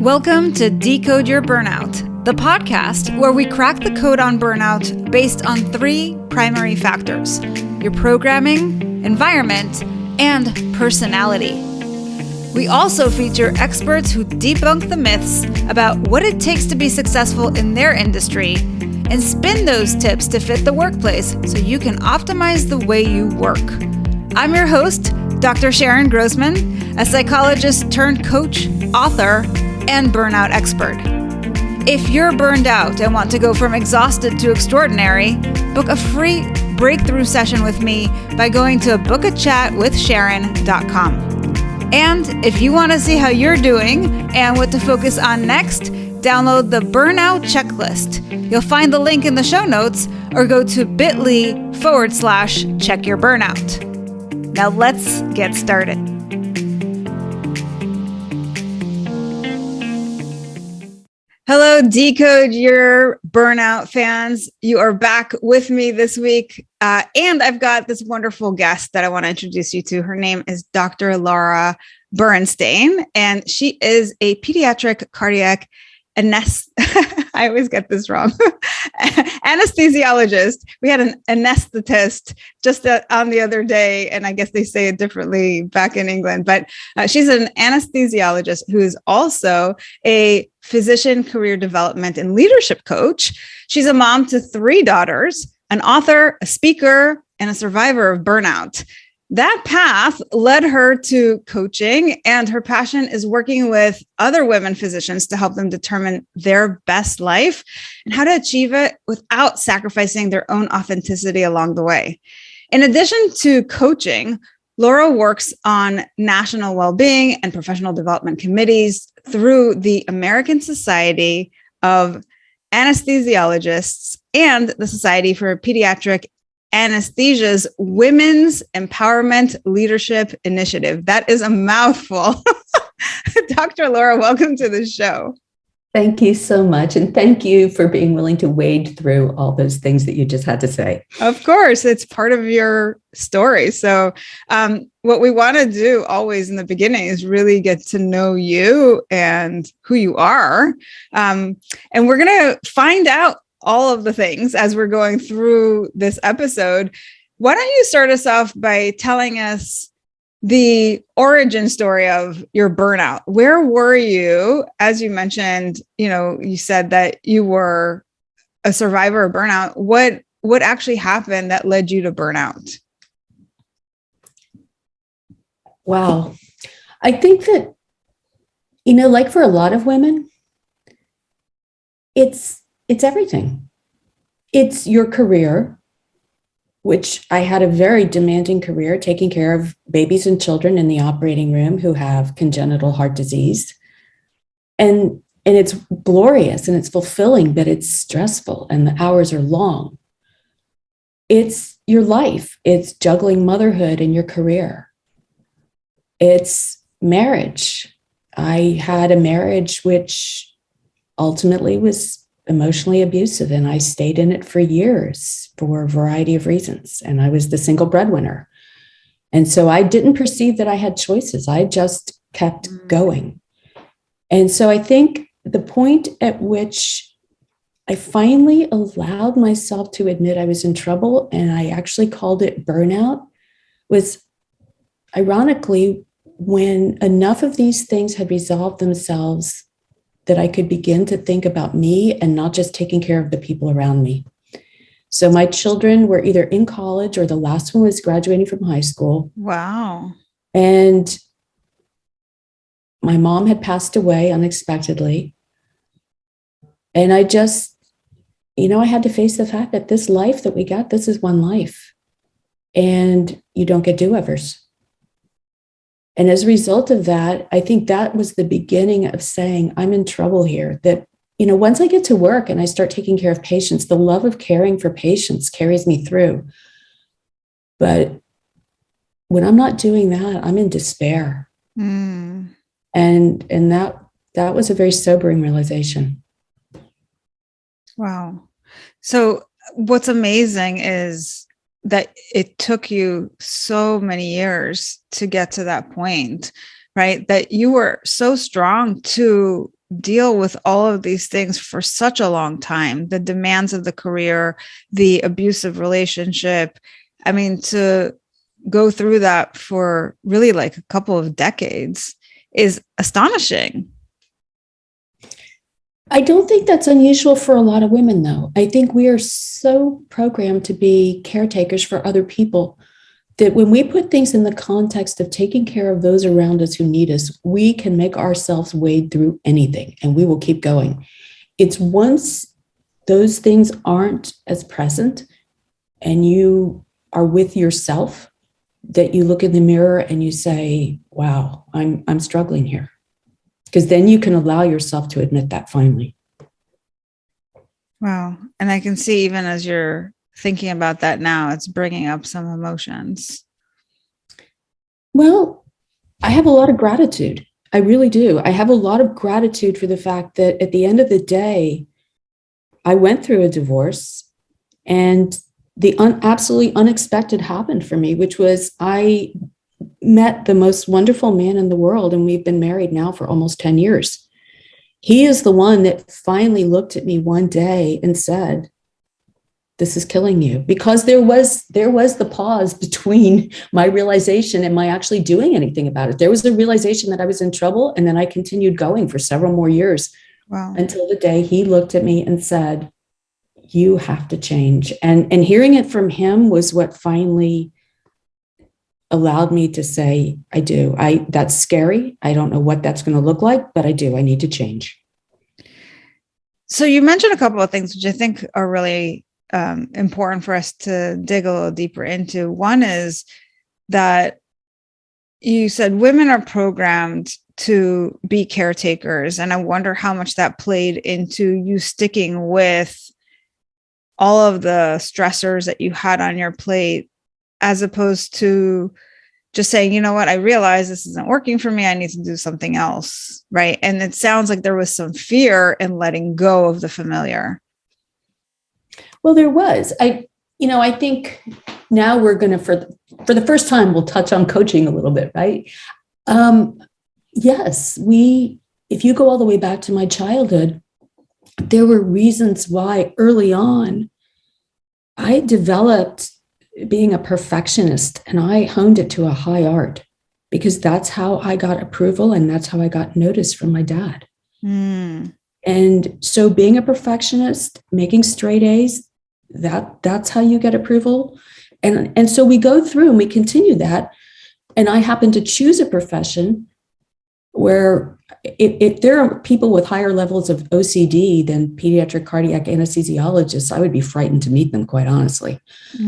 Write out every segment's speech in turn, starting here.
Welcome to Decode Your Burnout, the podcast where we crack the code on burnout based on three primary factors: your programming, environment, and personality. We also feature experts who debunk the myths about what it takes to be successful in their industry and spin those tips to fit the workplace so you can optimize the way you work. I'm your host, Dr. Sharon Grossman, a psychologist turned coach, author, and burnout expert. If you're burned out and want to go from exhausted to extraordinary, book a free breakthrough session with me by going to bookachatwithsharon.com. And if you want to see how you're doing and what to focus on next, download the Burnout Checklist. You'll find the link in the show notes or go to bit.ly/checkyourburnout. Now let's get started. Hello, Decode Your Burnout fans. You are back with me this week. And I've got this wonderful guest that I want to introduce you to. Her name is Dr. Laura Berenstain, and she is a pediatric cardiac I always get this wrong. Anesthesiologist. We had an anesthetist just on the other day, and I guess they say it differently back in England, but she's an anesthesiologist who is also a physician career development and leadership coach. She's a mom to 3 daughters, an author, a speaker, and a survivor of burnout. That path led her to coaching, and her passion is working with other women physicians to help them determine their best life and how to achieve it without sacrificing their own authenticity along the way. In addition to coaching, Laura works on national well-being and professional development committees through the American Society of Anesthesiologists and the Society for Pediatric Anesthesia's Women's Empowerment Leadership Initiative. That is a mouthful. Dr. Laura, welcome to the show. Thank you so much. And thank you for being willing to wade through all those things that you just had to say. Of course, it's part of your story. So what we want to do always in the beginning is really get to know you and who you are. And we're going to find out all of the things as we're going through this episode. Why don't you start us off by telling us the origin story of your burnout? Where were you? As you mentioned, you said that you were a survivor of burnout. What actually happened that led you to burnout? Wow. I think that, like for a lot of women, it's everything. It's your career, which I had a very demanding career, taking care of babies and children in the operating room who have congenital heart disease. And it's glorious and it's fulfilling, but it's stressful and the hours are long. It's your life. It's juggling motherhood and your career. It's marriage. I had a marriage which ultimately was emotionally abusive, and I stayed in it for years for a variety of reasons. And I was the single breadwinner. And so I didn't perceive that I had choices. I just kept going. And so I think the point at which I finally allowed myself to admit I was in trouble, and I actually called it burnout, was ironically when enough of these things had resolved themselves that I could begin to think about me and not just taking care of the people around me. So my children were either in college or the last one was graduating from high school. Wow. And my mom had passed away unexpectedly. And I just, I had to face the fact that this life that we got, this is one life. And you don't get do-overs. And as a result of that, I think that was the beginning of saying, I'm in trouble here. That, once I get to work and I start taking care of patients, the love of caring for patients carries me through. But when I'm not doing that, I'm in despair. And that was a very sobering realization. Wow. So what's amazing is that it took you so many years to get to that point. right? That you were so strong to deal with all of these things for such a long time, the demands of the career, the abusive relationship. I mean, to go through that for really like a couple of decades is astonishing. I don't think that's unusual for a lot of women, though. I think we are so programmed to be caretakers for other people that when we put things in the context of taking care of those around us who need us, we can make ourselves wade through anything and we will keep going. It's once those things aren't as present and you are with yourself that you look in the mirror and you say, wow, I'm struggling here. Because then you can allow yourself to admit that finally. Wow. And I can see even as you're thinking about that now, it's bringing up some emotions. Well, I have a lot of gratitude. I really do. I have a lot of gratitude for the fact that at the end of the day, I went through a divorce and the absolutely unexpected happened for me, which was I met the most wonderful man in the world, and we've been married now for almost 10 years. He is the one that finally looked at me one day and said, this is killing you, because there was the pause between my realization and my actually doing anything about it. There was the realization that I was in trouble, and then I continued going for several more years. Wow. Until the day he looked at me and said, you have to change. And hearing it from him was what finally allowed me to say, I do. That's scary. I don't know what that's going to look like, but I do. I need to change. So you mentioned a couple of things, which I think are really important for us to dig a little deeper into. One is that you said women are programmed to be caretakers. And I wonder how much that played into you sticking with all of the stressors that you had on your plate, as opposed to just saying, you know what, I realize this isn't working for me. I need to do something else. Right. And it sounds like there was some fear in letting go of the familiar. Well, there was. I think now we're going to, for the first time, we'll touch on coaching a little bit, right? Yes, if you go all the way back to my childhood, there were reasons why early on I developed being a perfectionist, and I honed it to a high art because that's how I got approval and that's how I got notice from my dad. And so being a perfectionist, making straight A's, that's how you get approval. And so we go through and we continue that. And I happen to choose a profession where if there are people with higher levels of OCD than pediatric cardiac anesthesiologists, I would be frightened to meet them, quite honestly.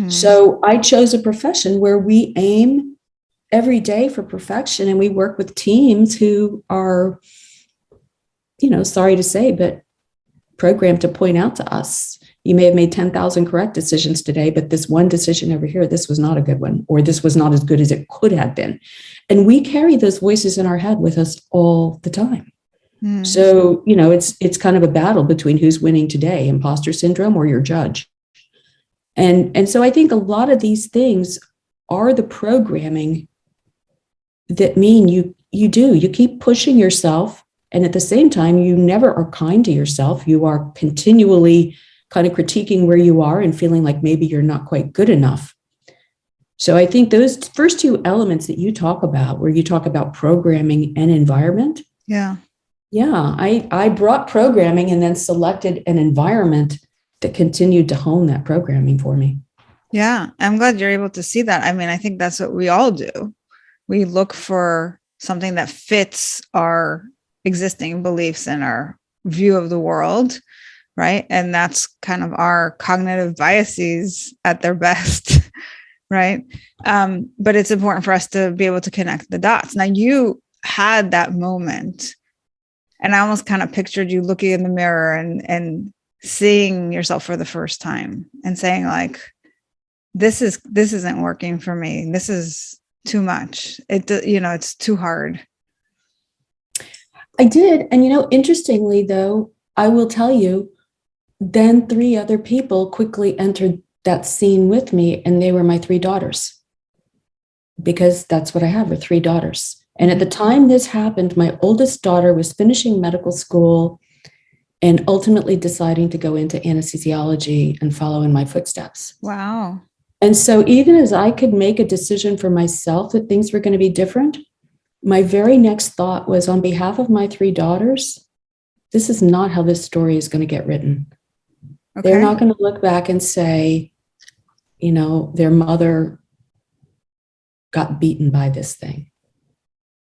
So I chose a profession where we aim every day for perfection, and we work with teams who are, sorry to say, but programmed to point out to us, you may have made 10,000 correct decisions today, but this one decision over here, this was not a good one, or this was not as good as it could have been. And we carry those voices in our head with us all the time. So, it's kind of a battle between who's winning today, imposter syndrome or your judge. And so I think a lot of these things are the programming that mean you keep pushing yourself. And at the same time, you never are kind to yourself. You are continually kind of critiquing where you are and feeling like maybe you're not quite good enough. So I think those first two elements that you talk about, where you talk about programming and environment. Yeah, I brought programming and then selected an environment that continued to hone that programming for me. Yeah, I'm glad you're able to see that. I mean, I think that's what we all do. We look for something that fits our existing beliefs and our view of the world, right? And that's kind of our cognitive biases at their best, right? But it's important for us to be able to connect the dots. Now, you had that moment, and I almost kind of pictured you looking in the mirror and seeing yourself for the first time and saying, like, this isn't working for me. This is too much. It's too hard. I did. And, interestingly, though, I will tell you, then 3 other people quickly entered that scene with me, and they were my 3 daughters, because that's what I have, are 3 daughters. And at the time this happened, my oldest daughter was finishing medical school and ultimately deciding to go into anesthesiology and follow in my footsteps. Wow. And so even as I could make a decision for myself that things were going to be different, my very next thought was, on behalf of my 3 daughters, this is not how this story is going to get written. Okay. They're not going to look back and say, their mother got beaten by this thing.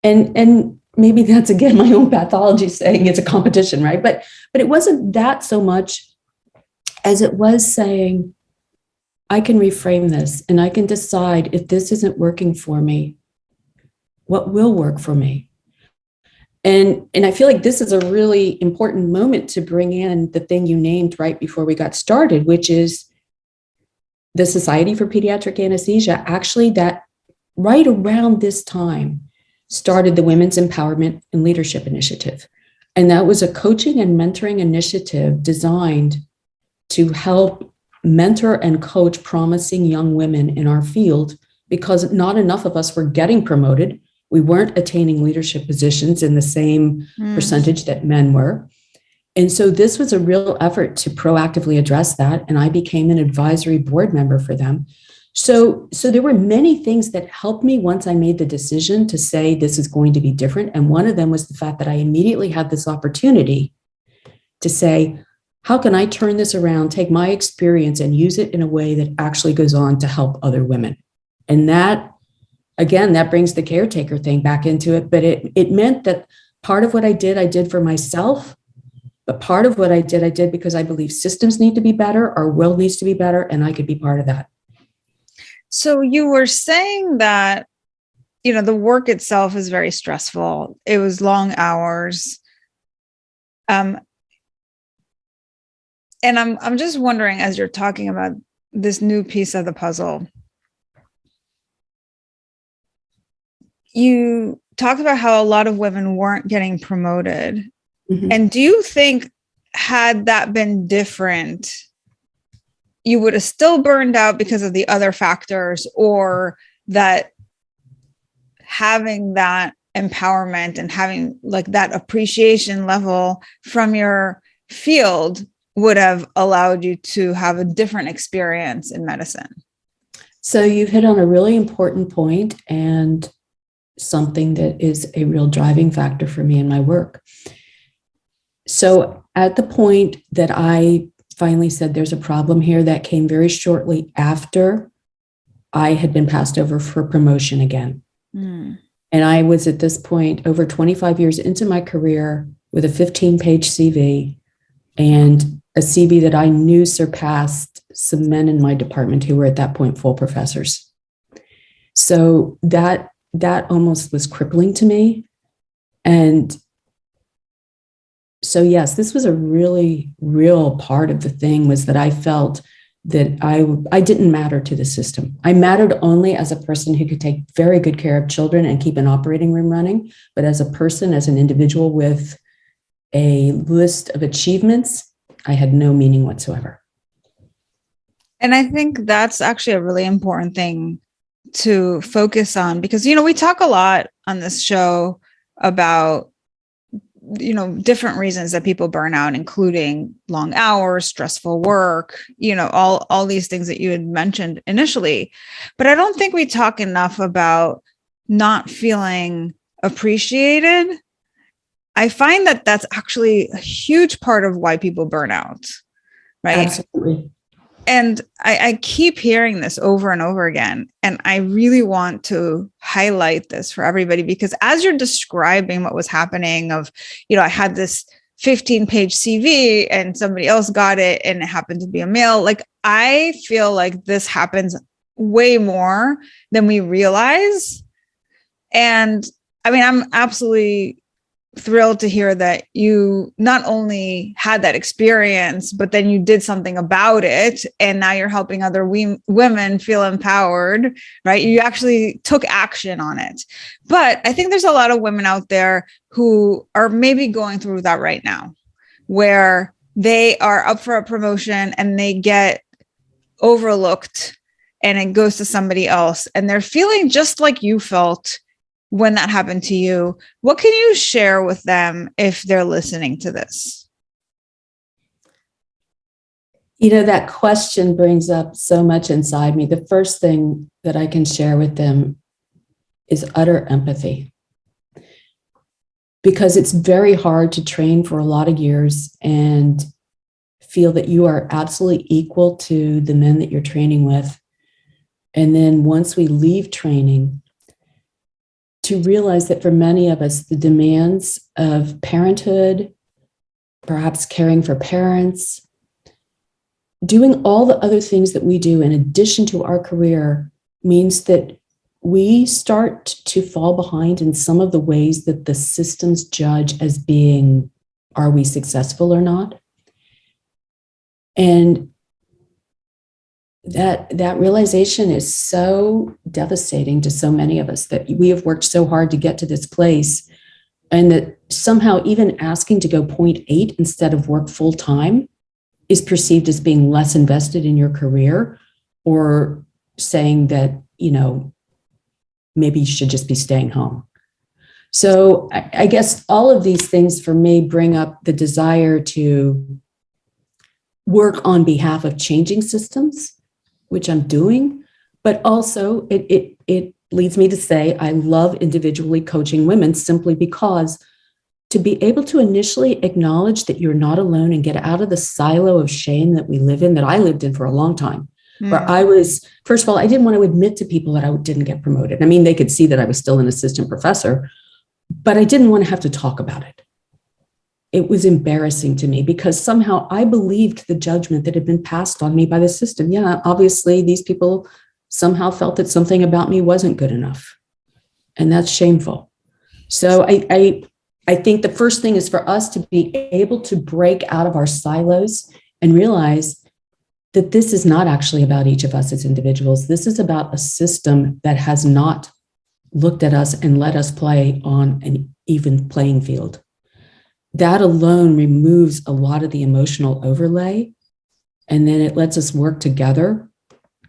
And maybe that's, again, my own pathology saying it's a competition, right? But it wasn't that so much as it was saying, I can reframe this and I can decide, if this isn't working for me, what will work for me. And I feel like this is a really important moment to bring in the thing you named right before we got started, which is the Society for Pediatric Anesthesia. Actually, that right around this time started the Women's Empowerment and Leadership Initiative. And that was a coaching and mentoring initiative designed to help mentor and coach promising young women in our field, because not enough of us were getting promoted. We weren't attaining leadership positions in the same percentage that men were. And so this was a real effort to proactively address that. And I became an advisory board member for them. So there were many things that helped me once I made the decision to say this is going to be different. And one of them was the fact that I immediately had this opportunity to say, how can I turn this around, take my experience and use it in a way that actually goes on to help other women? And that, again, that brings the caretaker thing back into it. But it meant that part of what I did for myself. But part of what I did because I believe systems need to be better, our world needs to be better, and I could be part of that. So you were saying that, the work itself is very stressful. It was long hours. And I'm just wondering, as you're talking about this new piece of the puzzle, you talked about how a lot of women weren't getting promoted. Mm-hmm. And do you think, had that been different, you would have still burned out because of the other factors, or that having that empowerment and having like that appreciation level from your field would have allowed you to have a different experience in medicine? So you've hit on a really important point and something that is a real driving factor for me in my work. So at the point that I finally said there's a problem here, that came very shortly after I had been passed over for promotion again. And I was at this point over 25 years into my career with a 15-page CV, and a CV that I knew surpassed some men in my department who were at that point full professors. So that almost was crippling to me. And so, yes, this was a really real part of the thing, was that I felt that I didn't matter to the system. I mattered only as a person who could take very good care of children and keep an operating room running. But as a person, as an individual with a list of achievements, I had no meaning whatsoever. And I think that's actually a really important thing to focus on, because, we talk a lot on this show about different reasons that people burn out, including long hours, stressful work, all these things that you had mentioned initially. But I don't think we talk enough about not feeling appreciated. I find that that's actually a huge part of why people burn out, right? Absolutely. And I keep hearing this over and over again. And I really want to highlight this for everybody, because as you're describing what was happening of, I had this 15-page CV and somebody else got it and it happened to be a male. Like, I feel like this happens way more than we realize. And I mean, I'm absolutely thrilled to hear that you not only had that experience, but then you did something about it. And now you're helping other women feel empowered, right? You actually took action on it. But I think there's a lot of women out there who are maybe going through that right now, where they are up for a promotion and they get overlooked and it goes to somebody else. And they're feeling just like you felt when that happened to you, what can you share with them if they're listening to this? That question brings up so much inside me. The first thing that I can share with them is utter empathy, because it's very hard to train for a lot of years and feel that you are absolutely equal to the men that you're training with. And then once we leave training, to realize that for many of us, the demands of parenthood, perhaps caring for parents, doing all the other things that we do in addition to our career means that we start to fall behind in some of the ways that the systems judge as being, are we successful or not? And that realization is so devastating to so many of us, that we have worked so hard to get to this place, and that somehow even asking to go 0.8 instead of work full time is perceived as being less invested in your career, or saying that, maybe you should just be staying home. So I guess all of these things for me bring up the desire to work on behalf of changing systems, which I'm doing, but also it leads me to say I love individually coaching women, simply because to be able to initially acknowledge that you're not alone and get out of the silo of shame that we live in, that I lived in for a long time, where I was, first of all, I didn't want to admit to people that I didn't get promoted. I mean, they could see that I was still an assistant professor, but I didn't want to have to talk about it. It was embarrassing to me because somehow I believed the judgment that had been passed on me by the system. Yeah, obviously these people somehow felt that something about me wasn't good enough. And that's shameful. So I think the first thing is for us to be able to break out of our silos and realize that this is not actually about each of us as individuals. This is about a system that has not looked at us and let us play on an even playing field. That alone removes a lot of the emotional overlay, and then it lets us work together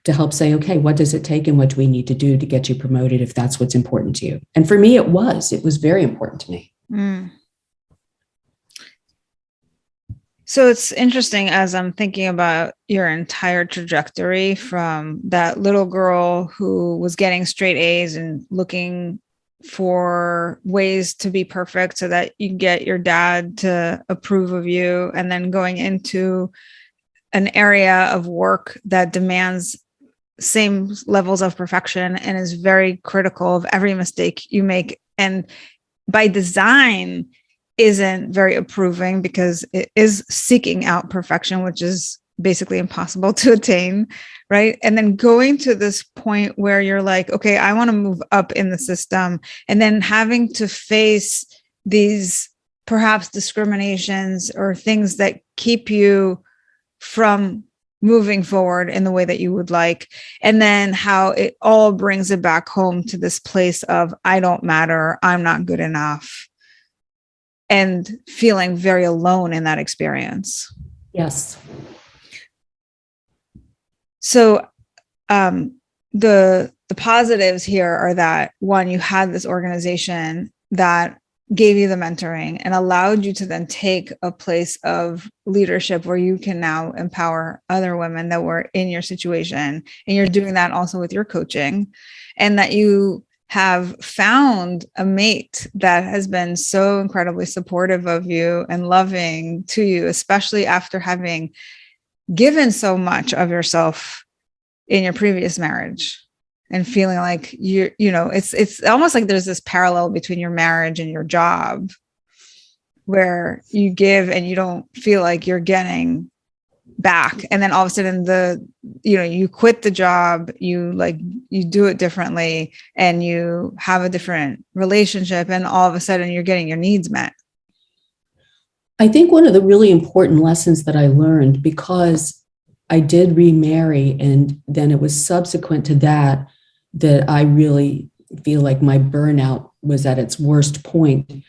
to help say, okay, what does it take and what do we need to do to get you promoted if that's what's important to you? And for me, it was very important to me. Mm. So it's interesting as I'm thinking about your entire trajectory, from that little girl who was getting straight A's and looking for ways to be perfect so that you get your dad to approve of you, and then going into an area of work that demands same levels of perfection and is very critical of every mistake you make, and by design isn't very approving because it is seeking out perfection, which is basically impossible to attain, right? And then going to this point where you're like, okay, I want to move up in the system, and then having to face these perhaps discriminations or things that keep you from moving forward in the way that you would like. And then how it all brings it back home to this place of, I don't matter, I'm not good enough, and feeling very alone in that experience. Yes. So the positives here are that, one, you had this organization that gave you the mentoring and allowed you to then take a place of leadership where you can now empower other women that were in your situation. And you're doing that also with your coaching, and that you have found a mate that has been so incredibly supportive of you and loving to you, especially after having given so much of yourself in your previous marriage, and feeling like it's almost like there's this parallel between your marriage and your job, where you give and you don't feel like you're getting back. And then all of a sudden you quit the job, you do it differently, and you have a different relationship, and all of a sudden you're getting your needs met. I think one of the really important lessons that I learned, because I did remarry, and then it was subsequent to that I really feel like my burnout was at its worst point.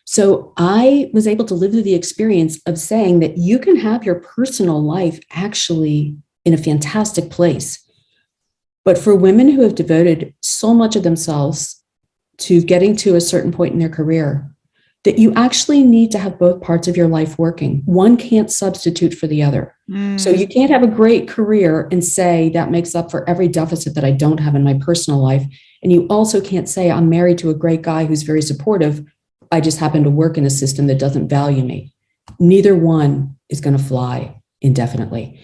So I was able to live through the experience of saying that you can have your personal life actually in a fantastic place. But for women who have devoted so much of themselves to getting to a certain point in their career, that you actually need to have both parts of your life working. One can't substitute for the other. So you can't have a great career and say that makes up for every deficit that I don't have in my personal life. And you also can't say I'm married to a great guy who's very supportive. I just happen to work in a system that doesn't value me. Neither one is going to fly indefinitely.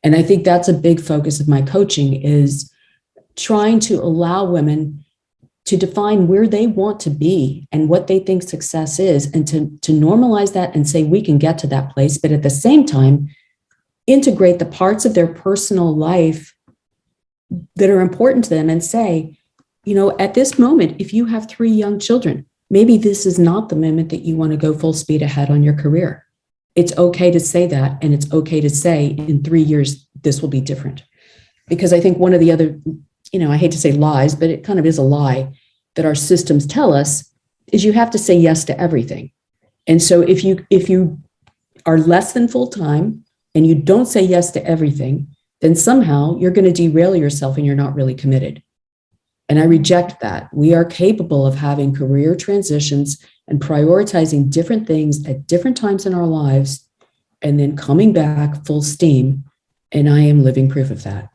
And I think that's a big focus of my coaching, is trying to allow women to define where they want to be and what they think success is, and to normalize that and say we can get to that place, but at the same time, integrate the parts of their personal life that are important to them and say, at this moment, if you have 3 young children, maybe this is not the moment that you want to go full speed ahead on your career. It's okay to say that, and it's okay to say in 3 years, this will be different. Because I think one of the other, I hate to say lies, but it kind of is a lie that our systems tell us, is you have to say yes to everything. And so if you are less than full-time and you don't say yes to everything, then somehow you're going to derail yourself and you're not really committed. And I reject that. We are capable of having career transitions and prioritizing different things at different times in our lives, and then coming back full steam. And I am living proof of that.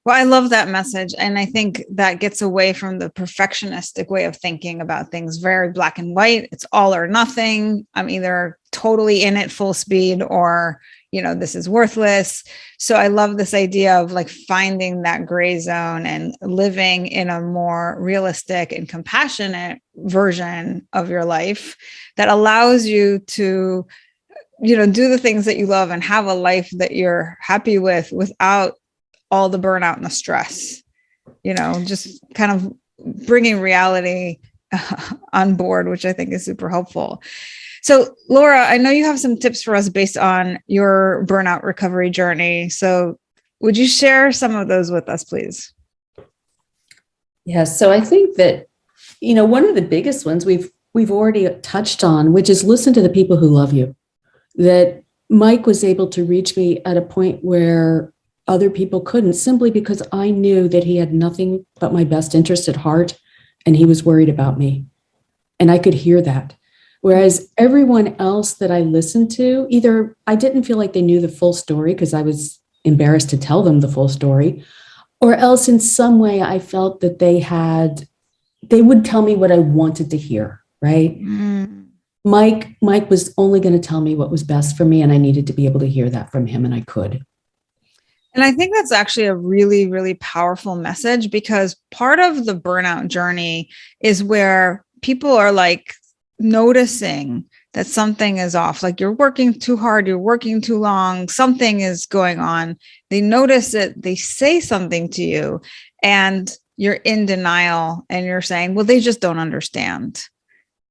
Well, I love that message. And I think that gets away from the perfectionistic way of thinking about things, very black and white. It's all or nothing. I'm either totally in it full speed, or, this is worthless. So I love this idea of like finding that gray zone and living in a more realistic and compassionate version of your life that allows you to, do the things that you love and have a life that you're happy with without all the burnout and the stress, just kind of bringing reality on board, which I think is super helpful. So Laura, I know you have some tips for us based on your burnout recovery journey. So would you share some of those with us, please? Yes. So I think that, one of the biggest ones we've already touched on, which is listen to the people who love you. That Mike was able to reach me at a point where other people couldn't, simply because I knew that he had nothing but my best interest at heart, and he was worried about me. And I could hear that. Whereas everyone else that I listened to, either I didn't feel like they knew the full story because I was embarrassed to tell them the full story, or else in some way I felt that they would tell me what I wanted to hear, right? Mike was only going to tell me what was best for me, and I needed to be able to hear that from him, and I could. And I think that's actually a really, really powerful message, because part of the burnout journey is where people are like noticing that something is off, like you're working too hard, you're working too long, something is going on. They notice it, they say something to you, and you're in denial, and you're saying, well, they just don't understand.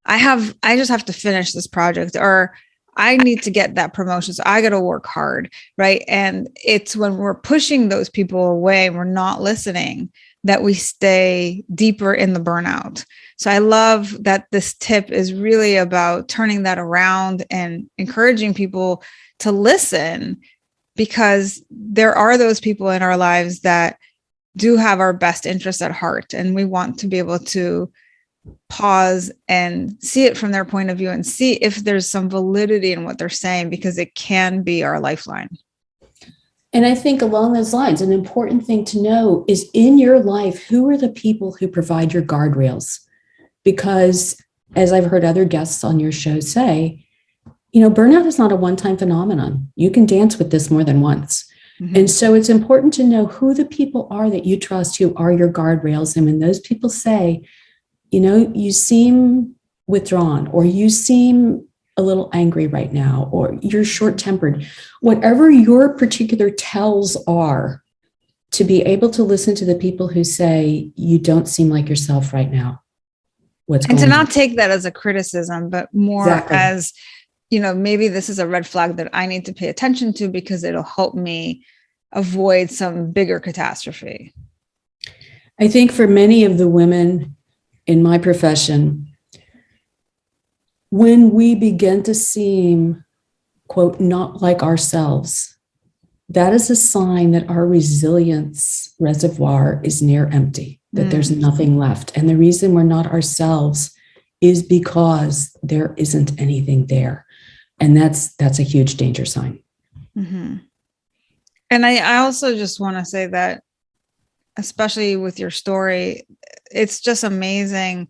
I just have to finish this project, or I need to get that promotion, so I got to work hard, right? And it's when we're pushing those people away and we're not listening that we stay deeper in the burnout. So I love that this tip is really about turning that around and encouraging people to listen, because there are those people in our lives that do have our best interests at heart, and we want to be able to pause and see it from their point of view and see if there's some validity in what they're saying, because it can be our lifeline. And I think along those lines, an important thing to know is, in your life, who are the people who provide your guardrails? Because as I've heard other guests on your show say, burnout is not a one-time phenomenon. You can dance with this more than once. Mm-hmm. And so it's important to know who the people are that you trust, who are your guardrails. And when those people say, you seem withdrawn, or you seem a little angry right now, or you're short-tempered, whatever your particular tells are, to be able to listen to the people who say, you don't seem like yourself right now. And to not take that as a criticism, but more Exactly. as, maybe this is a red flag that I need to pay attention to, because it'll help me avoid some bigger catastrophe. I think for many of the women in my profession, when we begin to seem, quote, not like ourselves, that is a sign that our resilience reservoir is near empty. that there's nothing left. And the reason we're not ourselves is because there isn't anything there. And that's a huge danger sign. Mm-hmm. And I also just want to say that, especially with your story, it's just amazing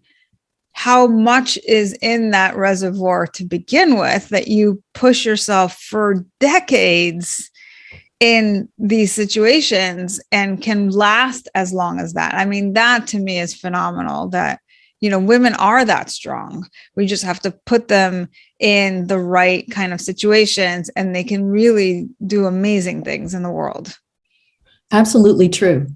how much is in that reservoir to begin with, that you push yourself for decades in these situations and can last as long as that. I mean, that to me is phenomenal, that, you know, women are that strong. We just have to put them in the right kind of situations and they can really do amazing things in the world. Absolutely true.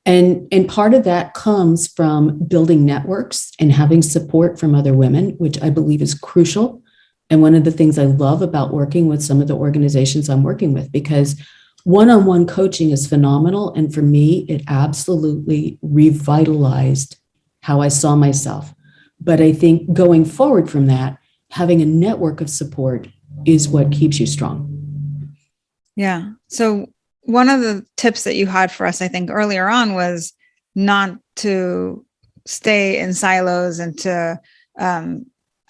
And part of that comes from building networks and having support from other women, which I believe is crucial. And one of the things I love about working with some of the organizations I'm working with, because one-on-one coaching is phenomenal. And for me, it absolutely revitalized how I saw myself. But I think going forward from that, having a network of support is what keeps you strong. Yeah. So one of the tips that you had for us, I think earlier on, was not to stay in silos and to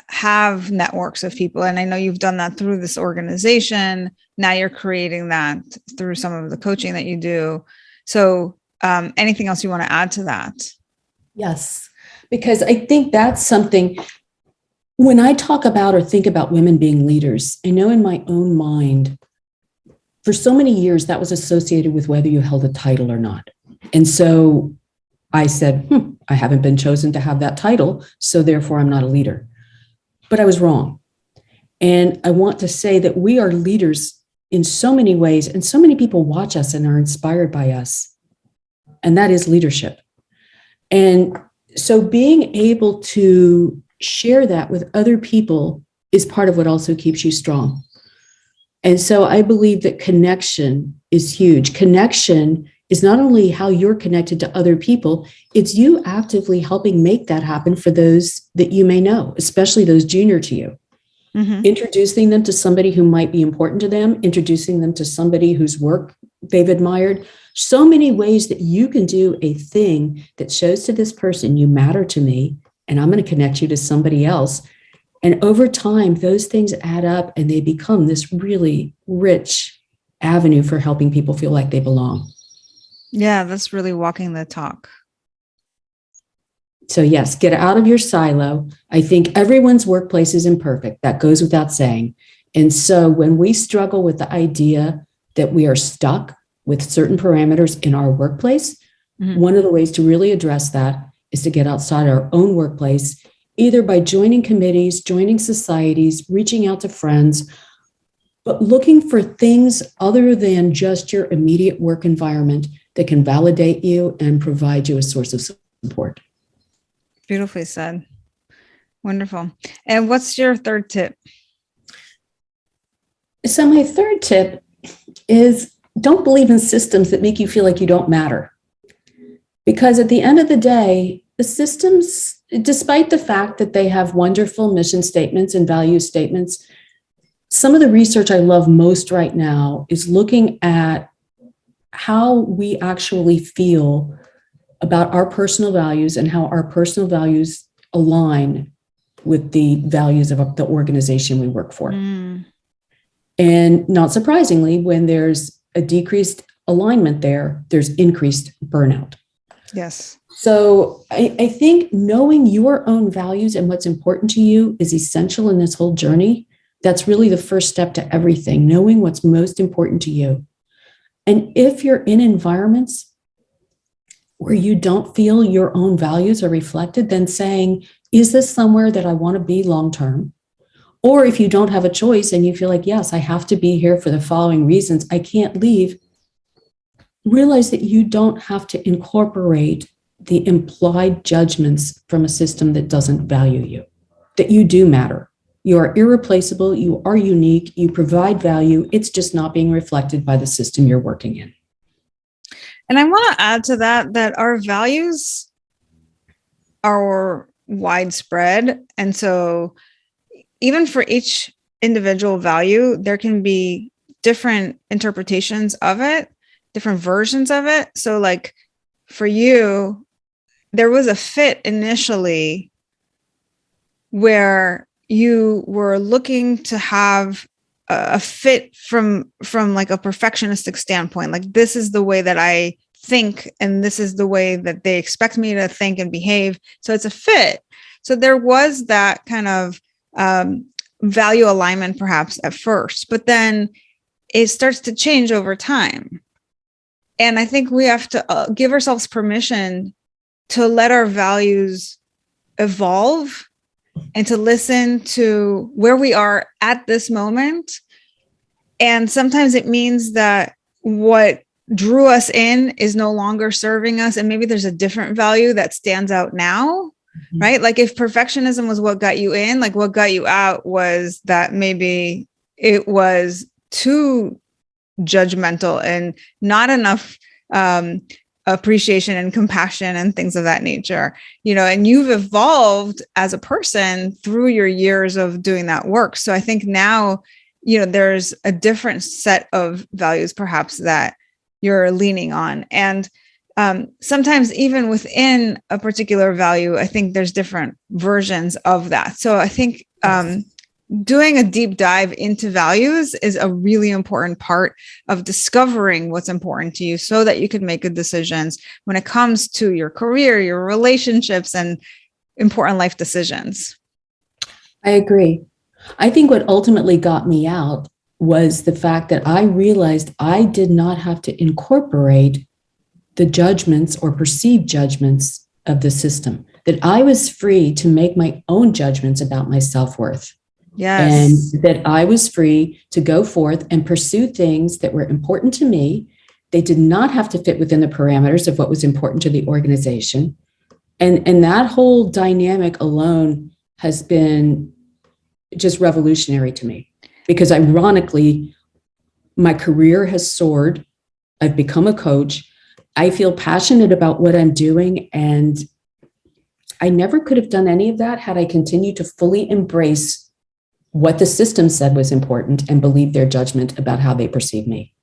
have networks of people. And I know you've done that through this organization. Now you're creating that through some of the coaching that you do. So anything else you want to add to that? Yes, because I think that's something, when I talk about or think about women being leaders, I know in my own mind, for so many years, that was associated with whether you held a title or not. And so I said, I haven't been chosen to have that title, so therefore I'm not a leader. But I was wrong. And I want to say that we are leaders in so many ways, and so many people watch us and are inspired by us. And that is leadership. And so being able to share that with other people is part of what also keeps you strong. And so I believe that connection is huge. Connection is not only how you're connected to other people, it's you actively helping make that happen for those that you may know, especially those junior to you. Mm-hmm. Introducing them to somebody who might be important to them, introducing them to somebody whose work they've admired. So many ways that you can do a thing that shows to this person, you matter to me, and I'm going to connect you to somebody else. And over time, those things add up and they become this really rich avenue for helping people feel like they belong. Yeah, that's really walking the talk. So yes, get out of your silo. I think everyone's workplace is imperfect. That goes without saying. And so when we struggle with the idea that we are stuck with certain parameters in our workplace, one of the ways to really address that is to get outside our own workplace, either by joining committees, joining societies, reaching out to friends, but looking for things other than just your immediate work environment that can validate you and provide you a source of support. Beautifully said. Wonderful. And what's your third tip? So my third tip is don't believe in systems that make you feel like you don't matter. Because at the end of the day, the systems, despite the fact that they have wonderful mission statements and value statements, some of the research I love most right now is looking at how we actually feel about our personal values and how our personal values align with the values of the organization we work for. And not surprisingly, when there's a decreased alignment there, there's increased burnout. Yes. So I think knowing your own values and what's important to you is essential in this whole journey. That's really the first step to everything, knowing what's most important to you. And if you're in environments where you don't feel your own values are reflected, then saying, is this somewhere that I want to be long-term? Or if you don't have a choice and you feel like, yes, I have to be here for the following reasons, I can't leave, realize that you don't have to incorporate the implied judgments from a system that doesn't value you, that you do matter. You are irreplaceable, you are unique, you provide value, it's just not being reflected by the system you're working in. And I want to add to that, that our values are widespread. And so even for each individual value, there can be different interpretations of it, different versions of it. So like for you, there was a fit initially where you were looking to have a fit from like a perfectionistic standpoint. Like, this is the way that I think, and this is the way that they expect me to think and behave. So it's a fit. So there was that kind of value alignment perhaps at first, but then it starts to change over time. And I think we have to give ourselves permission to let our values evolve and to listen to where we are at this moment. And sometimes it means that what drew us in is no longer serving us. And maybe there's a different value that stands out now, right? Like, if perfectionism was what got you in, like, what got you out was that maybe it was too judgmental and not enough appreciation and compassion and things of that nature, and you've evolved as a person through your years of doing that work. So I think now, there's a different set of values perhaps that you're leaning on. And sometimes even within a particular value, I think there's different versions of that. So I think doing a deep dive into values is a really important part of discovering what's important to you so that you can make good decisions when it comes to your career, your relationships, and important life decisions. I agree. I think what ultimately got me out was the fact that I realized I did not have to incorporate the judgments or perceived judgments of the system, that I was free to make my own judgments about my self-worth. Yes. And that I was free to go forth and pursue things that were important to me. They did not have to fit within the parameters of what was important to the organization. And that whole dynamic alone has been just revolutionary to me, because ironically, my career has soared. I've become a coach. I feel passionate about what I'm doing. And I never could have done any of that had I continued to fully embrace what the system said was important and believe their judgment about how they perceive me.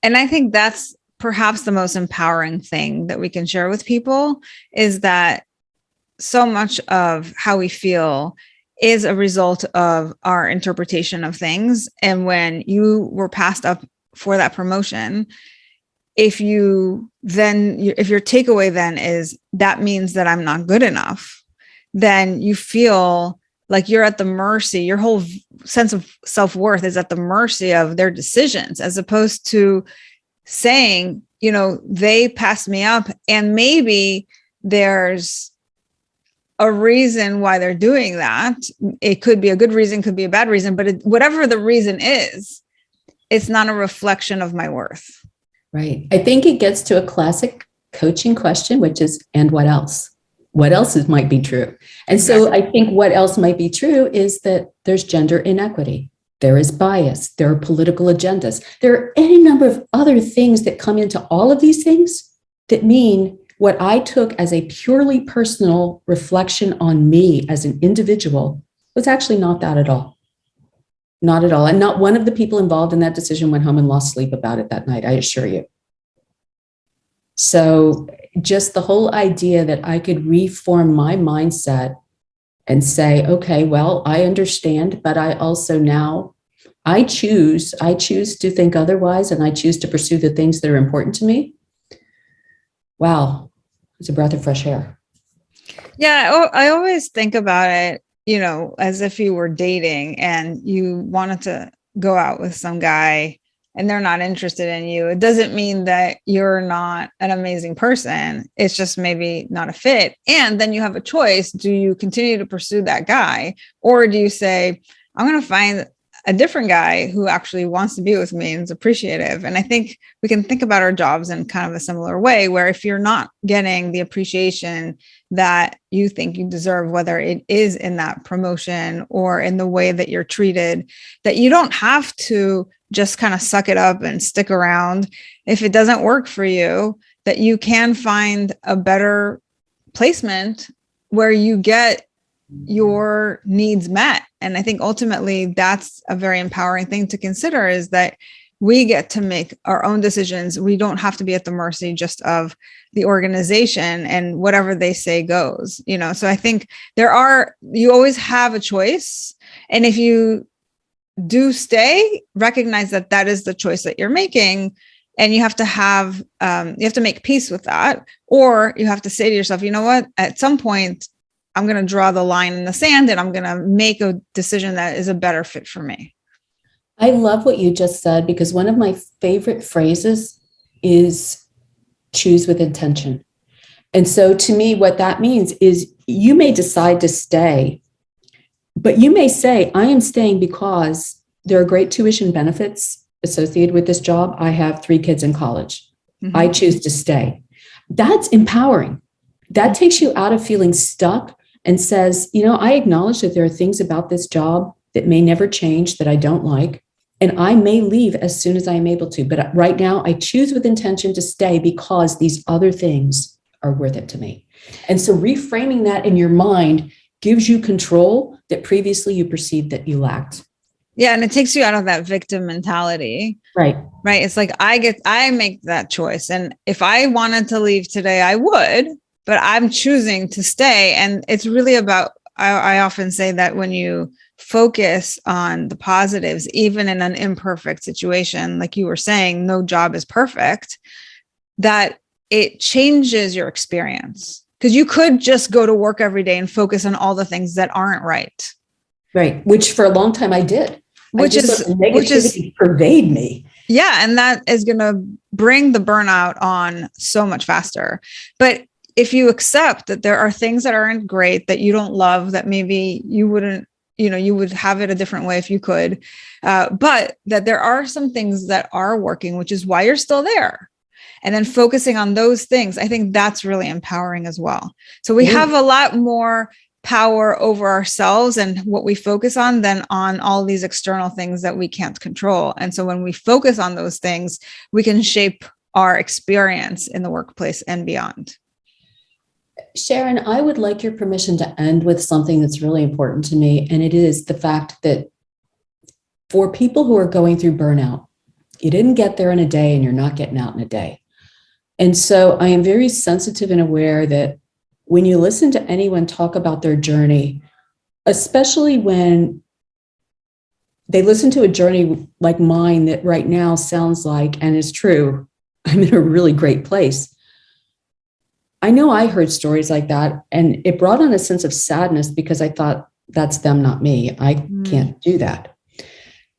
And I think that's perhaps the most empowering thing that we can share with people, is that so much of how we feel is a result of our interpretation of things. And when you were passed up for that promotion, if your takeaway then is that means that I'm not good enough, then you feel like you're at the mercy, your whole sense of self-worth is at the mercy of their decisions, as opposed to saying, they passed me up, and maybe there's a reason why they're doing that. It could be a good reason, could be a bad reason, but whatever the reason is, it's not a reflection of my worth. Right. I think it gets to a classic coaching question, which is, and what else? What else might be true? And so I think what else might be true is that there's gender inequity. There is bias. There are political agendas. There are any number of other things that come into all of these things that mean what I took as a purely personal reflection on me as an individual was actually not that at all. Not at all. And not one of the people involved in that decision went home and lost sleep about it that night, I assure you. So just the whole idea that I could reform my mindset and say, okay, well, I understand, but I also now, I choose to think otherwise, and I choose to pursue the things that are important to me. Wow, it's a breath of fresh air. Yeah, I always think about it, as if you were dating and you wanted to go out with some guy and they're not interested in you. It doesn't mean that you're not an amazing person. It's just maybe not a fit. And then you have a choice. Do you continue to pursue that guy? Or do you say, I'm going to find a different guy who actually wants to be with me and is appreciative? And I think we can think about our jobs in kind of a similar way, where if you're not getting the appreciation that you think you deserve, whether it is in that promotion or in the way that you're treated, that you don't have to just kind of suck it up and stick around. If it doesn't work for you, that you can find a better placement where you get your needs met. And I think ultimately that's a very empowering thing to consider, is that we get to make our own decisions. We don't have to be at the mercy just of the organization, and whatever they say goes, So I think you always have a choice. And if you do stay, recognize that that is the choice that you're making. And you have to make peace with that. Or you have to say to yourself, you know what, at some point, I'm going to draw the line in the sand and I'm going to make a decision that is a better fit for me. I love what you just said, because one of my favorite phrases is choose with intention. And so to me, what that means is you may decide to stay, but you may say, I am staying because there are great tuition benefits associated with this job. I have 3 kids in college. Mm-hmm. I choose to stay. That's empowering. That takes you out of feeling stuck and says, I acknowledge that there are things about this job that may never change that I don't like. And I may leave as soon as I am able to. But right now, I choose with intention to stay because these other things are worth it to me. And so reframing that in your mind gives you control that previously you perceived that you lacked. Yeah. And it takes you out of that victim mentality. Right. Right. It's like I make that choice. And if I wanted to leave today, I would, but I'm choosing to stay. And it's really about, I often say that when you focus on the positives, even in an imperfect situation, like you were saying, no job is perfect, that it changes your experience. Because you could just go to work every day and focus on all the things that aren't right. Right. Which for a long time I did. Which negativity pervade me. Yeah. And that is going to bring the burnout on so much faster. But if you accept that there are things that aren't great, that you don't love, that maybe you wouldn't, you would have it a different way if you could, but that there are some things that are working, which is why you're still there. And then focusing on those things, I think that's really empowering as well. So we have a lot more power over ourselves and what we focus on than on all these external things that we can't control. And so when we focus on those things, we can shape our experience in the workplace and beyond. Sharon, I would like your permission to end with something that's really important to me. And it is the fact that for people who are going through burnout, you didn't get there in a day and you're not getting out in a day. And so I am very sensitive and aware that when you listen to anyone talk about their journey, especially when they listen to a journey like mine that right now sounds like, and is true, I'm in a really great place. I know I heard stories like that, and it brought on a sense of sadness because I thought, that's them, not me. I can't do that.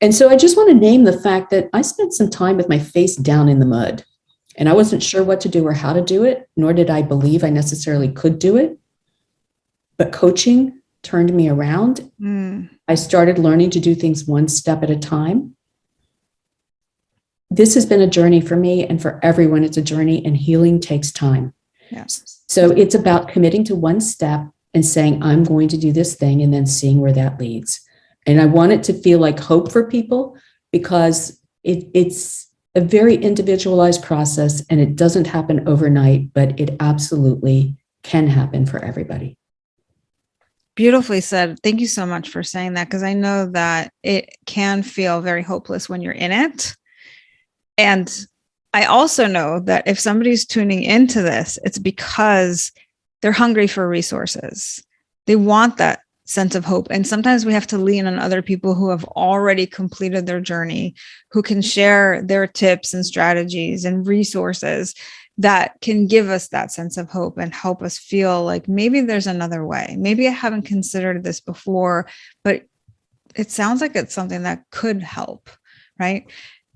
And so I just want to name the fact that I spent some time with my face down in the mud, and I wasn't sure what to do or how to do it, nor did I believe I necessarily could do it. But coaching turned me around. I started learning to do things one step at a time. This has been a journey for me, and for everyone, it's a journey, and healing takes time. Yes. So it's about committing to one step and saying, I'm going to do this thing, and then seeing where that leads. And I want it to feel like hope for people, because it's a very individualized process and it doesn't happen overnight, but it absolutely can happen for everybody. Beautifully said. Thank you so much for saying that, because I know that it can feel very hopeless when you're in it. And I also know that if somebody's tuning into this, it's because they're hungry for resources. They want that sense of hope. And sometimes we have to lean on other people who have already completed their journey, who can share their tips and strategies and resources that can give us that sense of hope and help us feel like maybe there's another way. Maybe I haven't considered this before, but it sounds like it's something that could help, right?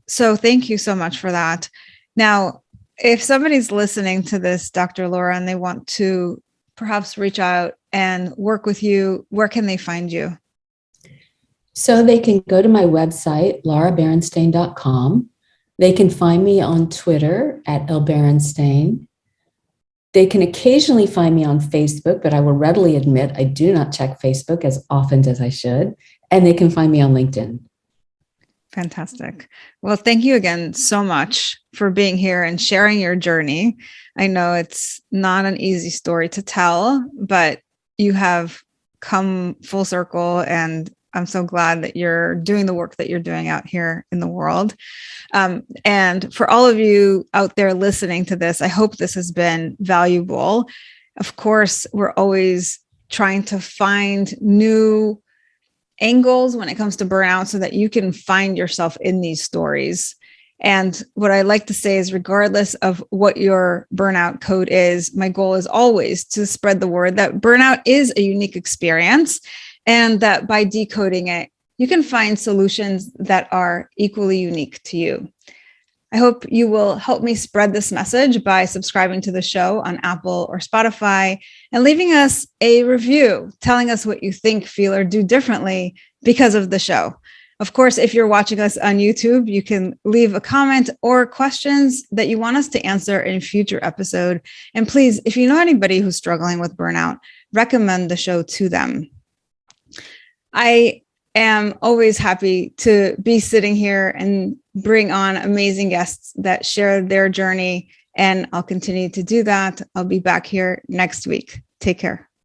So thank you so much for that. Now, if somebody's listening to this, Dr. Laura, and they want to perhaps reach out and work with you, where can they find you? So they can go to my website, lauraberenstain.com. They can find me on Twitter at @Berenstain. They can occasionally find me on Facebook, but I will readily admit I do not check Facebook as often as I should. And they can find me on LinkedIn. Fantastic. Well, thank you again so much for being here and sharing your journey. I know it's not an easy story to tell, but you have come full circle and I'm so glad that you're doing the work that you're doing out here in the world. And for all of you out there listening to this, I hope this has been valuable. Of course, we're always trying to find new angles when it comes to burnout so that you can find yourself in these stories. And what I like to say is, regardless of what your burnout code is, my goal is always to spread the word that burnout is a unique experience, and that by decoding it, you can find solutions that are equally unique to you. I hope you will help me spread this message by subscribing to the show on Apple or Spotify and leaving us a review, telling us what you think, feel, or do differently because of the show. Of course, if you're watching us on YouTube, you can leave a comment or questions that you want us to answer in a future episode. And please, if you know anybody who's struggling with burnout, recommend the show to them. I am always happy to be sitting here and bring on amazing guests that share their journey, and I'll continue to do that. I'll be back here next week. Take care.